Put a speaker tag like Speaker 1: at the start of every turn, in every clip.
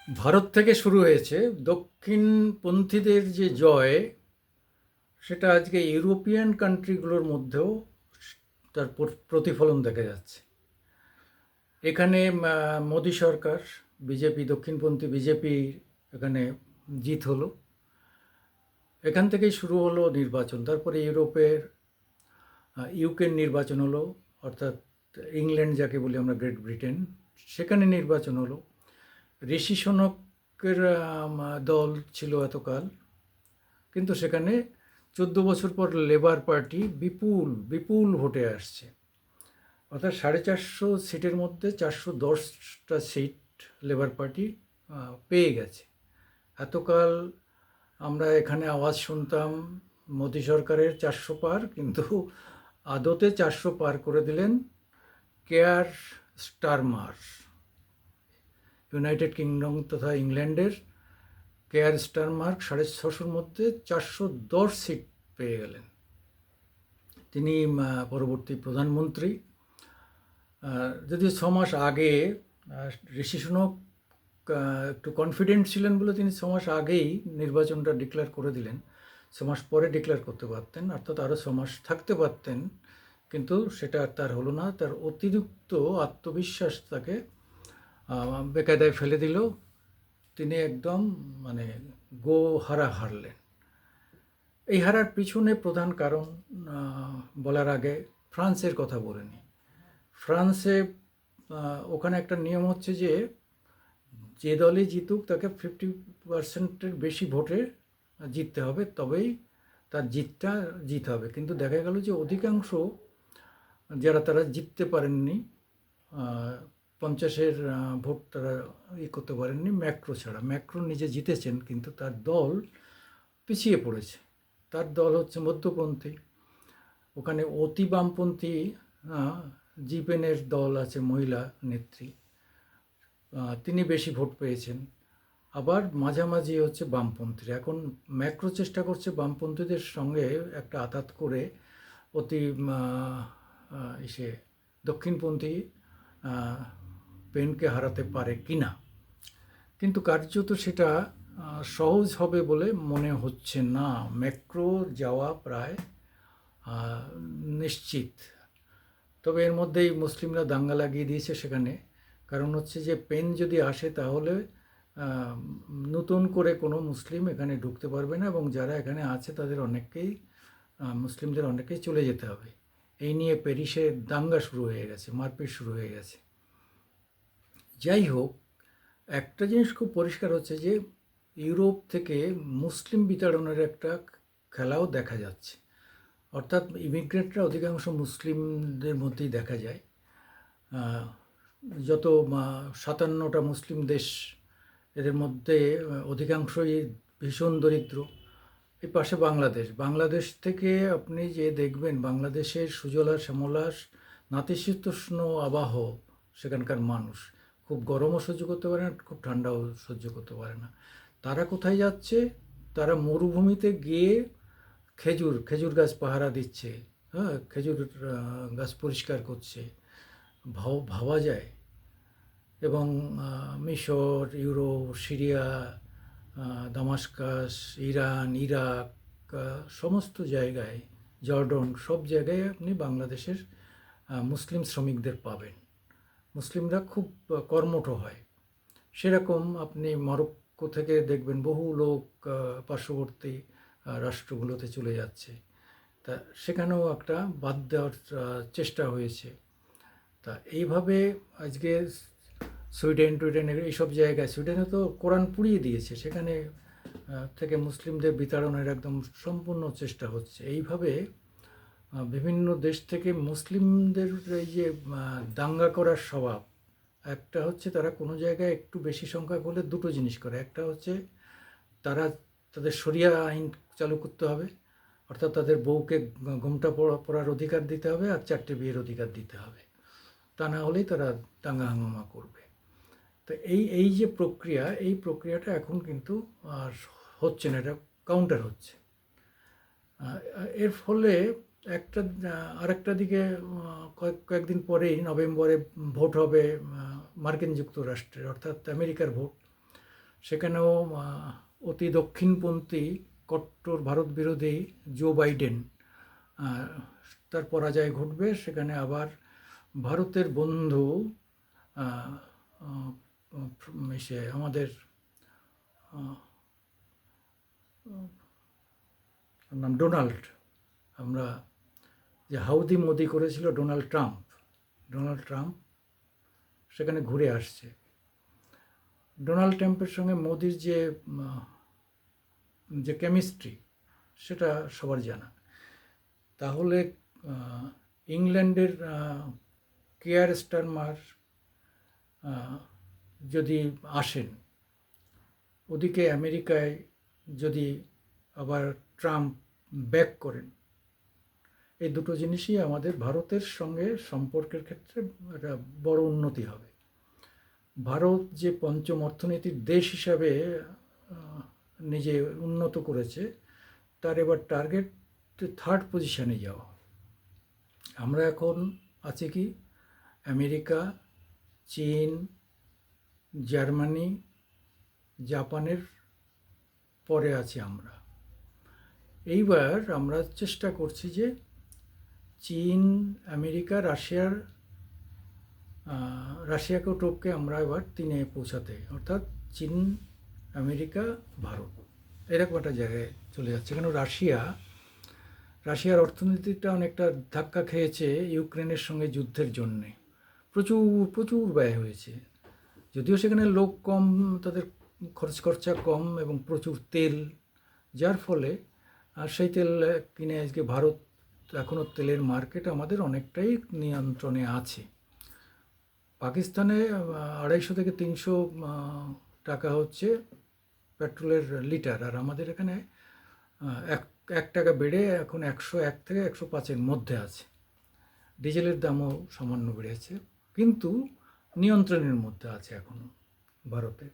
Speaker 1: ভারত থেকে শুরু হয়েছে দক্ষিণপন্থীদের যে জয়, সেটা আজকে ইউরোপিয়ান কান্ট্রিগুলোর মধ্যেও তার প্রতিফলন দেখা যাচ্ছে। এখানে মোদী সরকার, বিজেপি, দক্ষিণপন্থী বিজেপি এখানে জিত হলো। এখান থেকেই শুরু হলো নির্বাচন। তারপরে ইউরোপের ইউকের নির্বাচন হলো, অর্থাৎ ইংল্যান্ড যাকে বলি আমরা, গ্রেট ব্রিটেন, সেখানে নির্বাচন হলো। ঋষি সুনকের দল ছিল এতকাল, কিন্তু সেখানে 14 বছর পর লেবার পার্টি বিপুল বিপুল ভোটে আসছে। অর্থাৎ 450 সিটের মধ্যে 410টা সিট লেবার পার্টি পেয়ে গেছে। এতকাল আমরা এখানে আওয়াজ শুনতাম মোদী সরকারের 400 পার, কিন্তু আদতে 400 পার করে দিলেন কেয়ার স্টারমার। ইউনাইটেড কিংডম তথা ইংল্যান্ডের কেয়ার স্টারমার 650-র মধ্যে 410 সিট পেয়ে গেলেন। তিনি পরবর্তী প্রধানমন্ত্রী। যদিও 6 মাস আগে ঋষি সুনক একটু কনফিডেন্ট ছিলেন বলে তিনি 6 মাস আগেই নির্বাচনটা ডিক্লেয়ার করে দিলেন। 6 মাস পরে ডিক্লেয়ার করতে পারতেন, অর্থাৎ আরও 6 মাস থাকতে পারতেন, কিন্তু সেটা তার হলো না। তার অতিরিক্ত আত্মবিশ্বাস তাকে বেকায়দায় ফেলে দিল। তিনি একদম মানে গো হারলেন। এই হারার পিছনে প্রধান কারণ বলার আগে ফ্রান্সের কথা বলে নিই। ফ্রান্সে ওখানে একটা নিয়ম হচ্ছে যে যে দলই জিতুক তাকে 50%-এর বেশি ভোটে জিততে হবে, তবেই তার জিত হবে। কিন্তু দেখা গেল যে অধিকাংশ যারা তারা জিততে পারেননি, 50-এর ভোট তারা করতে পারেননি, ম্যাক্রো ছাড়া। ম্যাক্রো নিজে জিতেছেন, কিন্তু তার দল পিছিয়ে পড়েছে। তার দল হচ্ছে মধ্যপন্থী। ওখানে অতি বামপন্থী জিপেনের দল আছে, মহিলা নেত্রী, তিনি বেশি ভোট পেয়েছেন। আবার মাঝামাঝি হচ্ছে বামপন্থীরা। এখন ম্যাক্রো চেষ্টা করছে বামপন্থীদের সঙ্গে একটা আঁতাত করে অতি ইসে দক্ষিণপন্থী পেনকে হারাতে পারে কিনা, কিন্তু কার্যত সেটা সহজ হবে বলে মনে হচ্ছে না। ম্যাক্রো যাওয়া প্রায় নিশ্চিত। তবে এর মধ্যেই মুসলিমরা দাঙ্গা লাগিয়ে দিয়েছে সেখানে। কারণ হচ্ছে যে পেন যদি আসে তাহলে নতুন করে কোনো মুসলিম এখানে ঢুকতে পারবে না, এবং যারা এখানে আছে তাদের অনেককেই, মুসলিমদের অনেকেই চলে যেতে হবে। এই নিয়ে প্যারিসে দাঙ্গা শুরু হয়ে গেছে, মারপিট শুরু হয়ে গেছে। যাই হোক, একটা জিনিস খুব পরিষ্কার হচ্ছে যে ইউরোপ থেকে মুসলিম বিতাড়নের একটা খেলাও দেখা যাচ্ছে। অর্থাৎ ইমিগ্রেন্টরা অধিকাংশ মুসলিমদের মধ্যেই দেখা যায়। যত 57টা মুসলিম দেশ, এদের মধ্যে অধিকাংশই ভীষণ দরিদ্র। এই পাশে বাংলাদেশ থেকে আপনি যে দেখবেন, বাংলাদেশের সুজলা শ্যামলা নাতিশীতোষ্ণ আবহাওয়া, সেখানকার মানুষ খুব গরমও সহ্য করতে পারে না, খুব ঠান্ডাও সহ্য করতে পারে না। তারা কোথায় যাচ্ছে? তারা মরুভূমিতে গিয়ে খেজুর গাছ পাহারা দিচ্ছে, হ্যাঁ, খেজুর গাছ পরিষ্কার করছে। ভাবা যায়। এবং মিশর, Europe, Syria, Damascus, Iran, Iraq, সমস্ত জায়গায়, জর্ডন, সব জায়গায় আপনি বাংলাদেশের মুসলিম শ্রমিকদের পাবেন। মুসলিমরা খুব কর্মঠ হয়। সেরকম আপনি মরক্কো থেকে দেখবেন বহু লোক পার্শ্ববর্তী রাষ্ট্রগুলোতে চলে যাচ্ছে। তা সেখানেও একটা বাদ দেওয়ার চেষ্টা হয়েছে। তা এইভাবে আজকে সুইডেন এইসব জায়গায়, সুইডেনে তো কোরআন পুড়িয়ে দিয়েছে, সেখানে থেকে মুসলিমদের বিতাড়নের একদম সম্পূর্ণ চেষ্টা হচ্ছে। এইভাবে বিভিন্ন দেশ থেকে মুসলিমদের এই যে দাঙ্গা করার স্বভাব, একটা হচ্ছে তারা কোনো জায়গায় একটু বেশি সংখ্যক হলে দুটো জিনিস করে। একটা হচ্ছে তারা তাদের শরিয়া আইন চালু করতে হবে, অর্থাৎ তাদের বউকে ঘোমটা পরার অধিকার দিতে হবে, আর 4টে বিয়ের অধিকার দিতে হবে। তা না হলেই তারা দাঙ্গা হাঙ্গামা করবে। তো এই যে প্রক্রিয়া, এই প্রক্রিয়াটা এখন কিন্তু আর হচ্ছে না, এটা কাউন্টার হচ্ছে। এর ফলে একটা আরেকটা দিকে কয়েকদিন পরেই নভেম্বরে ভোট হবে মার্কিন যুক্তরাষ্ট্রের, অর্থাৎ আমেরিকার ভোট। সেখানেও অতি দক্ষিণপন্থী কট্টর ভারত বিরোধী জো বাইডেন, তার পরাজয় ঘটবে। সেখানে আবার ভারতের বন্ধু আহ, আহ, সে আমাদের নাম ডোনাল্ড, আমরা যে হাউদি মোদি করেছিল ডোনাল্ড ট্রাম্প সেখানে ঘুরে আসছে। ডোনাল্ড ট্রাম্পের সঙ্গে মোদির যে কেমিস্ট্রি, সেটা সবার জানা। তাহলে ইংল্যান্ডের কেয়ার স্টারমার যদি আসেন, ওদিকে আমেরিকায় যদি আবার ট্রাম্প ব্যাক করেন, এই দুটো জিনিসই আমাদের ভারতের সঙ্গে সম্পর্কের ক্ষেত্রে একটা বড় উন্নতি হবে। ভারত যে পঞ্চম অর্থনীতির দেশ হিসাবে নিজে উন্নত করেছে, তার এবার টার্গেট থার্ড পজিশনে যাওয়া। আমরা এখন আছি কি আমেরিকা, চীন, জার্মানি, জাপানের পরে আছি আমরা। এইবার আমরা চেষ্টা করছি যে চীন, আমেরিকা, রাশিয়াকেও টপকে আমরা এবার 3-এ পৌঁছাতে, অর্থাৎ চীন, আমেরিকা, ভারত, এরকম একটা জায়গায় চলে যাচ্ছে। কেন রাশিয়ার অর্থনীতিটা অনেকটা ধাক্কা খেয়েছে ইউক্রেনের সঙ্গে যুদ্ধের জন্যে। প্রচুর প্রচুর ব্যয় হয়েছে, যদিও সেখানে লোক কম, তাদের খরচা কম এবং প্রচুর তেল, যার ফলে সেই তেল কিনে আজকে ভারত, এখনও তেলের মার্কেট আমাদের অনেকটাই নিয়ন্ত্রণে আছে। পাকিস্তানে 250 থেকে 300 টাকা হচ্ছে পেট্রোলের লিটার, আর আমাদের এখানে এক টাকা বেড়ে এখন 101 থেকে 105-এর মধ্যে আছে। ডিজেলের দামও সামান্য বেড়েছে, কিন্তু নিয়ন্ত্রণের মধ্যে আছে এখনও ভারতের।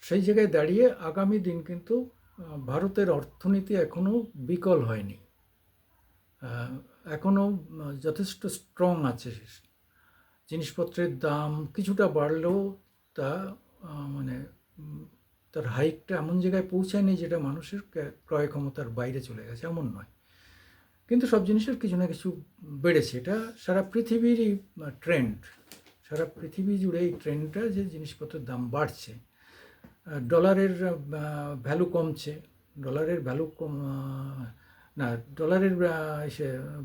Speaker 1: সেই জায়গায় দাঁড়িয়ে আগামী দিন কিন্তু ভারতের অর্থনীতি এখনও বিকল হয়নি, এখনও যথেষ্ট স্ট্রং আছে। জিনিসপত্রের দাম কিছুটা বাড়লেও তা মানে তার হাইকটা এমন জায়গায় পৌঁছায়নি যেটা মানুষের ক্রয় ক্ষমতার বাইরে চলে গেছে, এমন নয়। কিন্তু সব জিনিসের কিছু না কিছু বেড়েছে। এটা সারা পৃথিবীরই ট্রেন্ড, সারা পৃথিবী জুড়ে এই ট্রেন্ডটা যে জিনিসপত্রের দাম বাড়ছে। ডলারের ভ্যালু কমছে, ডলারের ভ্যালু না, ডলারের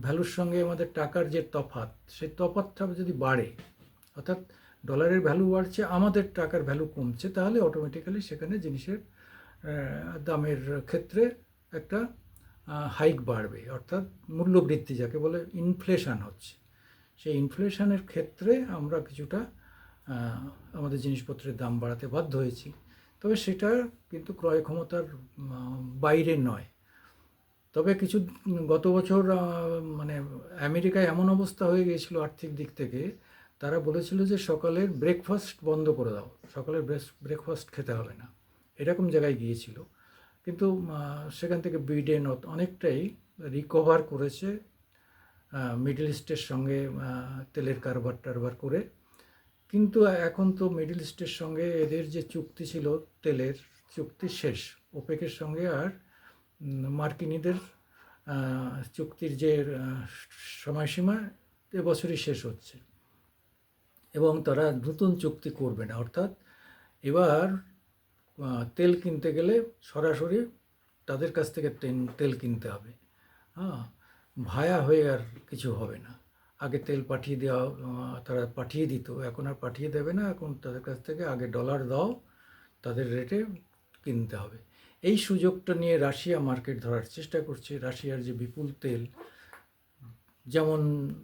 Speaker 1: ভ্যালুর সঙ্গে আমাদের টাকার যে তফাৎ, সেই তফাৎটা যদি বাড়ে, অর্থাৎ ডলারের ভ্যালু বাড়ছে, আমাদের টাকার ভ্যালু কমছে, তাহলে অটোমেটিক্যালি সেখানে জিনিসের দামের ক্ষেত্রে একটা হাইক বাড়বে, অর্থাৎ মূল্যবৃদ্ধি যাকে বলে ইনফ্লেশন হচ্ছে। সেই ইনফ্লেশনের ক্ষেত্রে আমরা কিছুটা আমাদের জিনিসপত্রের দাম বাড়াতে বাধ্য হয়েছি। তবে সেটা কিন্তু ক্রয় ক্ষমতার বাইরে নয়। তবে গত বছর মানে আমেরিকায় এমন অবস্থা হয়ে গিয়েছিল আর্থিক দিক থেকে, তারা বলেছিল যে সকালের ব্রেকফাস্ট বন্ধ করে দাও, সকালের ব্রেকফাস্ট খেতে হবে না, এরকম জায়গায় গিয়েছিল। কিন্তু সেখান থেকে ব্রিটেন অনেকটাই রিকভার করেছে মিডল ইস্টের সঙ্গে তেলের কারবার করে। কিন্তু এখন তো মিডল ইস্টের সঙ্গে এদের যে চুক্তি ছিল, তেলের চুক্তি শেষ। ওপেকের সঙ্গে আর মার্কিনীদের চুক্তির যে সময়সীমা এবছরই শেষ হচ্ছে, এবং তারা নতুন চুক্তি করবে না। অর্থাৎ এবার তেল কিনতে গেলে সরাসরি তাদের কাছ থেকে তেল কিনতে হবে, ভায়া হয়ে আর কিছু হবে না। আগে তেল পাঠিয়ে দেওয়া, তারা পাঠিয়ে দিত, এখন আর পাঠিয়ে দেবে না। এখন তাদের কাছ থেকে আগে ডলার দাও, তাদের রেটে কিনতে হবে। এই সুযোগটা নিয়ে রাশিয়া মার্কেট ধরার চেষ্টা করছে। রাশিয়ার যে বিপুল তেল, যেমন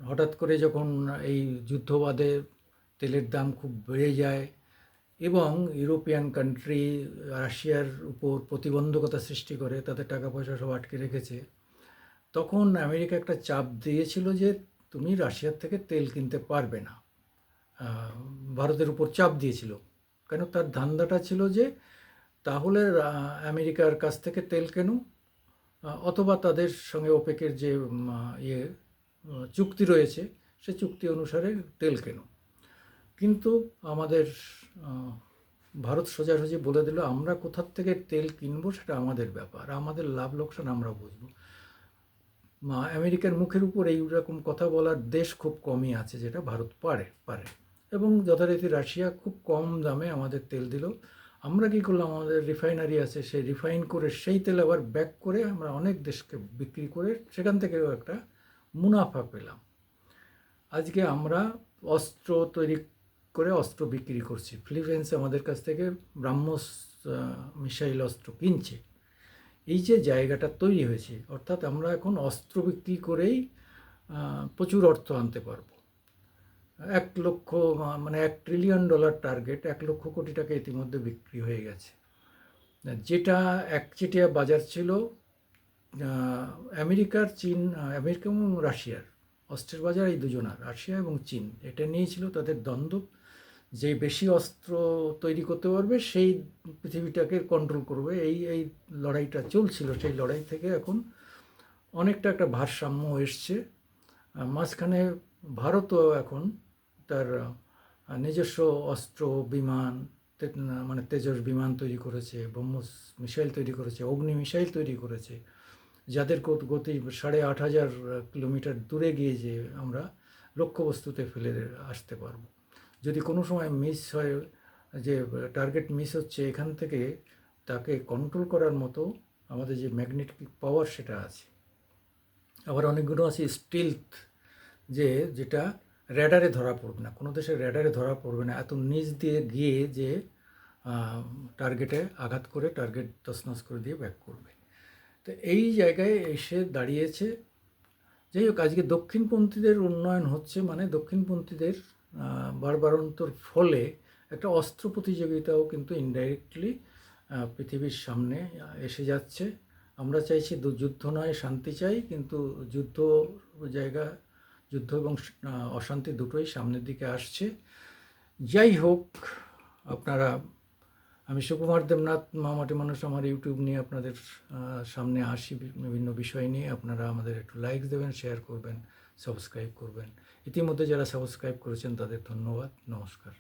Speaker 1: হঠাৎ করে যখন এই যুদ্ধবাদে তেলের দাম খুব বেড়ে যায় এবং ইউরোপিয়ান কান্ট্রি রাশিয়ার উপর প্রতিবন্ধকতা সৃষ্টি করে, তাদের টাকা পয়সা সব আটকে রেখেছে, তখন আমেরিকা একটা চাপ দিয়েছিল যে তুমি রাশিয়ার থেকে তেল কিনতে পারবে না। ভারতের উপর চাপ দিয়েছিল, কেন তার ধান্দাটা ছিল যে তাহলে আমেরিকার কাছ থেকে তেল কেন, অথবা তাদের সঙ্গে ওপেকের যে চুক্তি রয়েছে সে চুক্তি অনুসারে তেল কেন। কিন্তু আমাদের ভারত সোজাসুজি বলে দিল আমরা কোথার থেকে তেল কিনবো সেটা আমাদের ব্যাপার, আমাদের লাভ লোকসান আমরা বুঝবো। আমেরিকার মুখের উপর এই রকম কথা বলার দেশ খুব কমই আছে, যেটা ভারত পারে। এবং যথারীতি রাশিয়া খুব কম দামে আমাদের তেল দিল। আমরা কী করলাম, আমাদের রিফাইনারি আছে, সেই রিফাইন করে সেই তেল আবার ব্যাক করে আমরা অনেক দেশকে বিক্রি করে সেখান থেকেও একটা মুনাফা পেলাম। আজকে আমরা অস্ত্র তৈরি করে অস্ত্র বিক্রি করছি। ফিলিপাইন্স আমাদের কাছ থেকে ব্রাহ্মস মিসাইল অস্ত্র কিনছে। এই যে জায়গাটা তৈরি হয়েছে, অর্থাৎ আমরা এখন অস্ত্র বিক্রি করেই প্রচুর অর্থ আনতে পারবো। 1 লক্ষ মানে $1 ট্রিলিয়ন টার্গেট, 1 লক্ষ কোটি টাকা ইতিমধ্যে বিক্রি হয়ে গেছে। যেটা একচেটিয়া বাজার ছিল আমেরিকা এবং রাশিয়ার, অস্ত্রের বাজার এই দুজনার, রাশিয়া এবং চীন, এটা নিয়েছিল তাদের দ্বন্দ্ব। যে বেশি অস্ত্র তৈরি করতে পারবে সেই পৃথিবীটাকে কন্ট্রোল করবে, এই লড়াইটা চলছিল। সেই লড়াই থেকে এখন অনেকটা একটা ভারসাম্য এসছে। মাঝখানে ভারতও এখন তার নিজস্ব অস্ত্র, বিমান, মানে তেজস বিমান তৈরি করেছে, ব্রহ্মস মিসাইল তৈরি করেছে, অগ্নি মিসাইল তৈরি করেছে, যাদের গতি 8,500 কিলোমিটার দূরে গিয়ে যে আমরা লক্ষ্যবস্তুতে ফেলে আসতে পারবো। যদি কোনো সময় মিস হয়, যে টার্গেট মিস হচ্ছে, এখান থেকে তাকে কন্ট্রোল করার মতো আমাদের যে ম্যাগনেটিক পাওয়ার সেটা আছে। আবার অনেকগুলো আছে স্টিলথ, যেটা র্যাডারে ধরা পড়বে না, কোনো দেশের র্যাডারে ধরা পড়বে না, এত নিচ দিয়ে গিয়ে যে টার্গেটে আঘাত করে টার্গেট তছনছ করে দিয়ে ব্যাক করবে। তো এই জায়গায় এসে দাঁড়িয়েছে। যাই হোক, আজকে দক্ষিণপন্থীদের উন্নয়ন হচ্ছে, মানে দক্ষিণপন্থীদের বাড়বাড়ন্তর ফলে একটা অস্ত্র প্রতিযোগিতাও কিন্তু ইনডাইরেক্টলি পৃথিবীর সামনে এসে যাচ্ছে। আমরা চাইছি যুদ্ধ নয়, শান্তি চাই, কিন্তু যুদ্ধ এবং অশান্তি দুটোই সামনের দিকে আসছে। যাই হোক, আপনারা, আমি সুকুমার দেবনাথ, মামাটি মানুষ, আমার ইউটিউব নিয়ে আপনাদের সামনে আসি বিভিন্ন বিষয় নিয়ে। আপনারা আমাদের একটু লাইক দেবেন, শেয়ার করবেন, সাবস্ক্রাইব করবেন। ইতিমধ্যে যারা সাবস্ক্রাইব করেছেন তাদের ধন্যবাদ। নমস্কার।